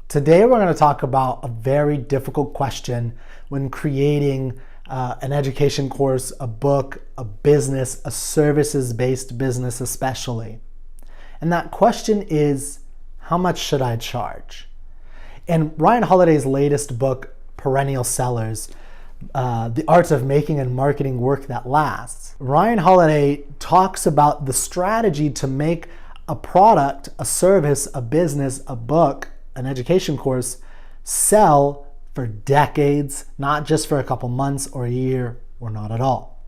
Today we're going to talk about a very difficult question when creating an education course, a book, a business, a services-based business especially. And that question is, how much should I charge? In Ryan Holiday's latest book, Perennial Sellers, The Art of Making and Marketing Work That Lasts, Ryan Holiday talks about the strategy to make a product, a service, a business, a book, an education course sell for decades, not just for a couple months or a year or not at all.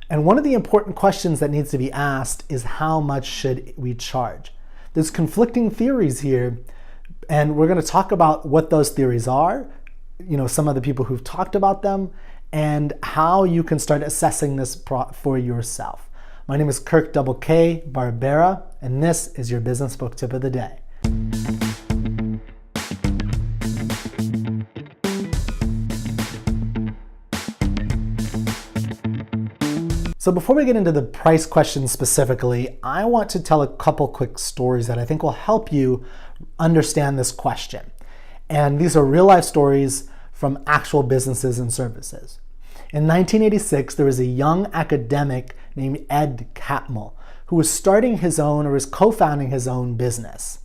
And one of the important questions that needs to be asked is, how much should we charge? There's conflicting theories here, and we're going to talk about what those theories are, some of the people who've talked about them, and how you can start assessing this for yourself. My name is Kirk K. Barbera, and this is your business book tip of the day. So before we get into the price question specifically, I want to tell a couple quick stories that I think will help you understand this question. And these are real life stories from actual businesses and services. In 1986, there was a young academic named Ed Catmull who was starting his own, or was co-founding his own business.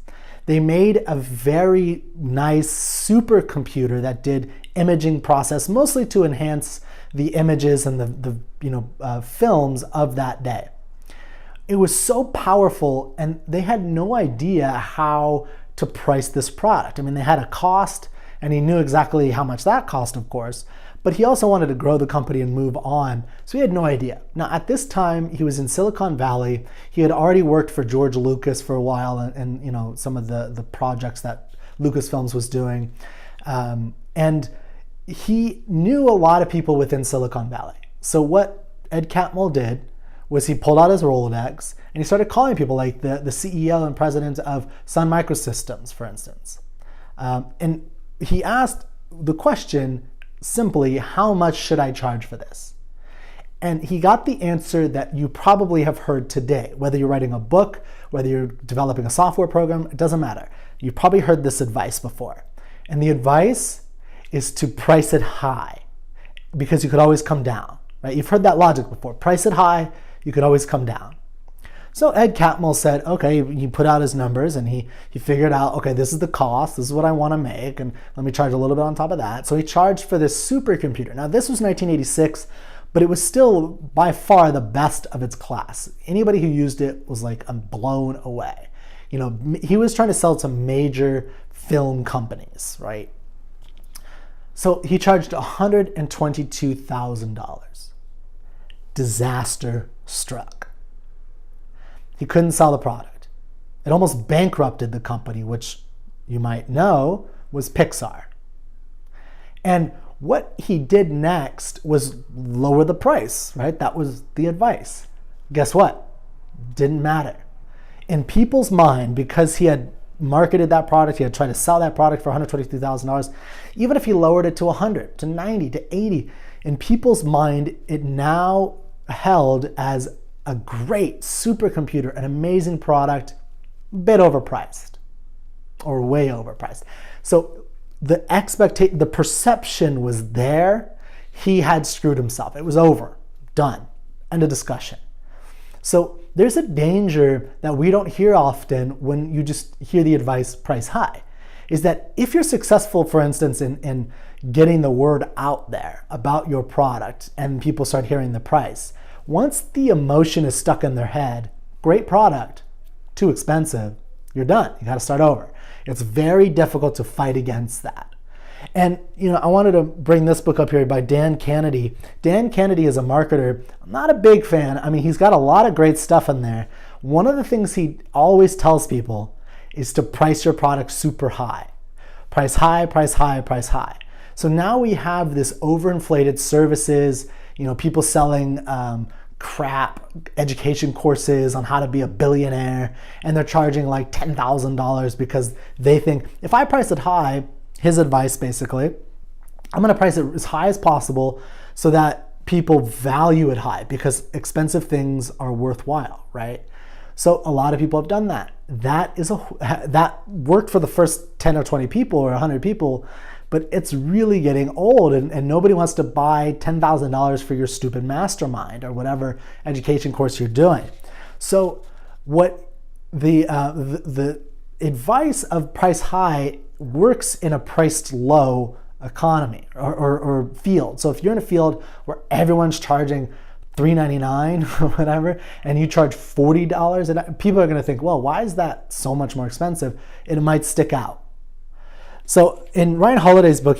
They made a very nice supercomputer that did imaging process, mostly to enhance the images and the films of that day. It was so powerful, and they had no idea how to price this product. I mean, they had a cost, and he knew exactly how much that cost, of course, but he also wanted to grow the company and move on, so he had no idea. Now, at this time, he was in Silicon Valley. He had already worked for George Lucas for a while, and some of the projects that Lucasfilms was doing, and he knew a lot of people within Silicon Valley. So what Ed Catmull did was he pulled out his Rolodex and he started calling people, like the CEO and president of Sun Microsystems, for instance. And he asked the question simply, how much should I charge for this? And he got the answer that you probably have heard today. Whether you're writing a book, whether you're developing a software program, it doesn't matter. You've probably heard this advice before. And the advice is to price it high, because you could always come down, right? You've heard that logic before. Price it high, you could always come down. So Ed Catmull said, okay, he put out his numbers and he figured out, okay, this is the cost, this is what I want to make, and let me charge a little bit on top of that. So he charged for this supercomputer. Now, this was 1986, but it was still by far the best of its class. Anybody who used it was like blown away. He was trying to sell to major film companies, right? So he charged $122,000. Disaster struck. He couldn't sell the product. It almost bankrupted the company, which you might know was Pixar. And what he did next was lower the price, right? That was the advice. Guess what? Didn't matter. In people's mind, because he had marketed that product, he had tried to sell that product for $122,000, even if he lowered it to 100, to 90, to 80, in people's mind, it now held as a great supercomputer, an amazing product, a bit overpriced, or way overpriced. So the perception was there. He had screwed himself. It was over, done, end of discussion. So there's a danger that we don't hear often when you just hear the advice, price high, is that if you're successful, for instance, in getting the word out there about your product and people start hearing the price, once the emotion is stuck in their head, great product, too expensive, you're done. You got to start over. It's very difficult to fight against that. And I wanted to bring this book up here by Dan Kennedy. Dan Kennedy is a marketer. I'm not a big fan. I mean, he's got a lot of great stuff in there. One of the things he always tells people is to price your product super high. Price high, price high, price high. So now we have this overinflated services, people selling crap education courses on how to be a billionaire, and they're charging like $10,000 because they think, if I price it high, his advice basically, I'm going to price it as high as possible so that people value it high, because expensive things are worthwhile, right? So a lot of people have done that. That worked for the first 10 or 20 people or 100 people, but it's really getting old, and nobody wants to buy $10,000 for your stupid mastermind or whatever education course you're doing. So what the advice of price high works in a priced low economy or field. So if you're in a field where everyone's charging $3.99 or whatever, and you charge $40, and people are going to think, well, why is that so much more expensive? It might stick out. So in Ryan Holiday's book,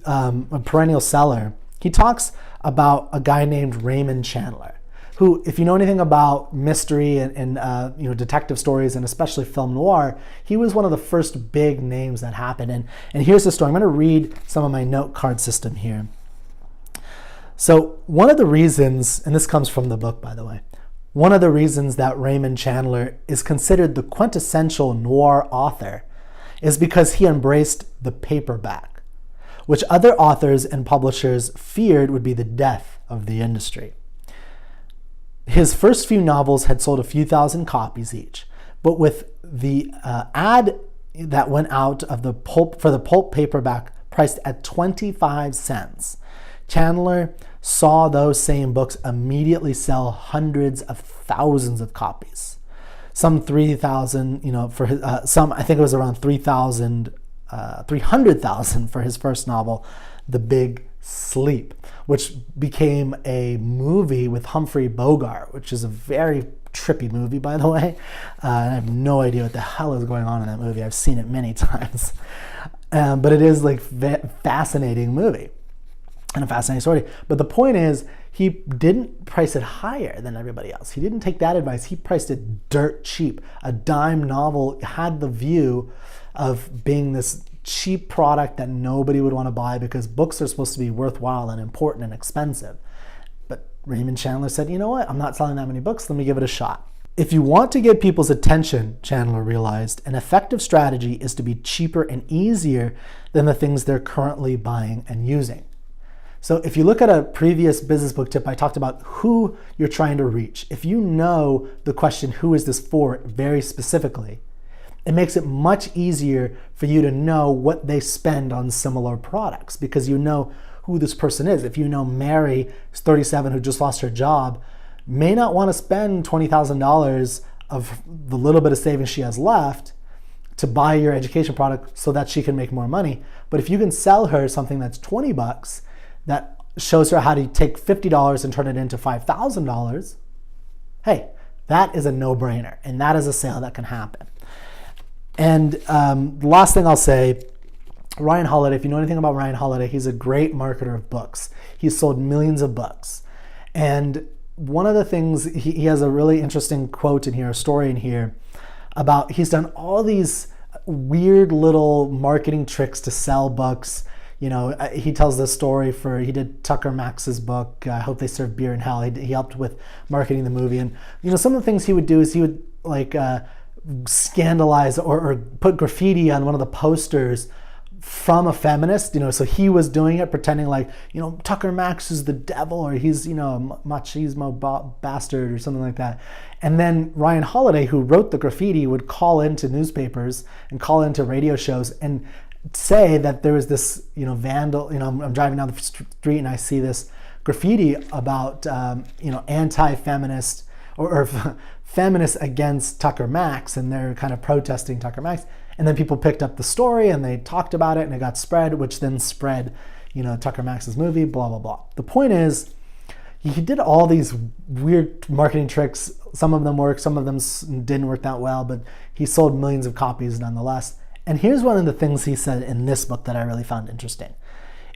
a perennial seller, he talks about a guy named Raymond Chandler, who, if you know anything about mystery and detective stories, and especially film noir, he was one of the first big names that happened. And here's the story. I'm going to read some of my note card system here. So one of the reasons, and this comes from the book, by the way, one of the reasons that Raymond Chandler is considered the quintessential noir author is because he embraced the paperback, which other authors and publishers feared would be the death of the industry. His first few novels had sold a few thousand copies each, but with the ad that went out of the pulp for the pulp paperback priced at 25 cents, Chandler saw those same books immediately sell hundreds of thousands of copies. Some 3,000, for his, some, I think it was around 300,000 for his first novel, The Big Sleep, which became a movie with Humphrey Bogart, which is a very trippy movie, by the way. I have no idea what the hell is going on in that movie. I've seen it many times. But it is like fascinating movie and a fascinating story. But the point is, he didn't price it higher than everybody else. He didn't take that advice. He priced it dirt cheap. A dime novel had the view of being this cheap product that nobody would want to buy because books are supposed to be worthwhile and important and expensive. But Raymond Chandler said, you know what? I'm not selling that many books. Let me give it a shot. If you want to get people's attention, Chandler realized, an effective strategy is to be cheaper and easier than the things they're currently buying and using. So if you look at a previous business book tip, I talked about who you're trying to reach. If you know the question, who is this for, very specifically, it makes it much easier for you to know what they spend on similar products because you know who this person is. If you know Mary, who's 37, who just lost her job, may not want to spend $20,000 of the little bit of savings she has left to buy your education product so that she can make more money. But if you can sell her something that's $20 that shows her how to take $50 and turn it into $5,000, hey, that is a no-brainer, and that is a sale that can happen. And the last thing I'll say, Ryan Holiday, if you know anything about Ryan Holiday, he's a great marketer of books. He's sold millions of books. And one of the things, he has a really interesting quote in here, a story in here, about he's done all these weird little marketing tricks to sell books. He tells this story he did Tucker Max's book, I Hope They Serve Beer in Hell. He helped with marketing the movie. And, some of the things he would do is he would scandalize or put graffiti on one of the posters from a feminist, so he was doing it pretending like, Tucker Max is the devil or he's, a machismo bastard or something like that. And then Ryan Holiday, who wrote the graffiti, would call into newspapers and call into radio shows and say that there was this, vandal, I'm driving down the street and I see this graffiti about, anti-feminist or feminists against Tucker Max, and they're kind of protesting Tucker Max. And then people picked up the story and they talked about it and it got spread, which then spread, Tucker Max's movie, blah, blah, blah. The point is, he did all these weird marketing tricks. Some of them worked, some of them didn't work that well, but he sold millions of copies nonetheless. And here's one of the things he said in this book that I really found interesting.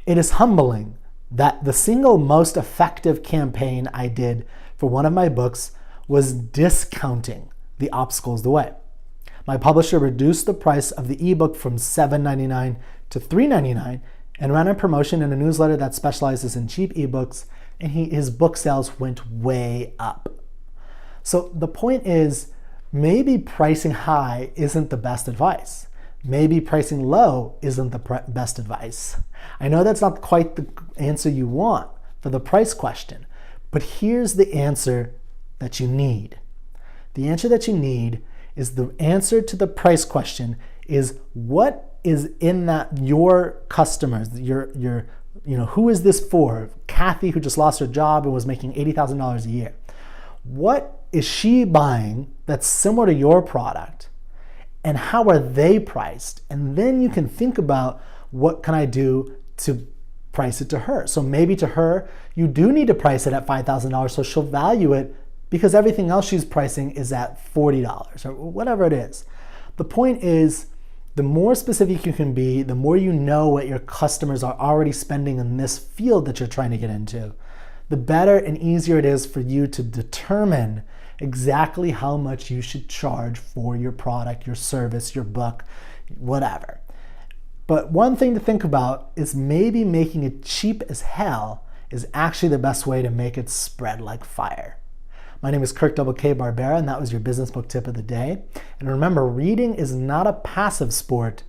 It is humbling that the single most effective campaign I did for one of my books was discounting The Obstacles the Way. My publisher reduced the price of the ebook from $7.99 to $3.99 and ran a promotion in a newsletter that specializes in cheap ebooks, and his book sales went way up. So the point is, maybe pricing high isn't the best advice. Maybe pricing low isn't the best advice. I know that's not quite the answer you want for the price question, but here's the answer that you need. The answer that you need is the answer to the price question is what is in that your customers, who is this for? Kathy, who just lost her job and was making $80,000 a year. What is she buying that's similar to your product? And how are they priced? And then you can think about, what can I do to price it to her? So maybe to her, you do need to price it at $5,000 so she'll value it, because everything else she's pricing is at $40 or whatever it is. The point is, the more specific you can be, the more you know what your customers are already spending in this field that you're trying to get into, the better and easier it is for you to determine exactly how much you should charge for your product, your service, your book, whatever. But one thing to think about is maybe making it cheap as hell is actually the best way to make it spread like fire. My name is Kirk K. Barbera, and that was your business book tip of the day. And remember, reading is not a passive sport,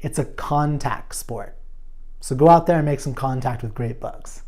it's a contact sport. So go out there and make some contact with great books.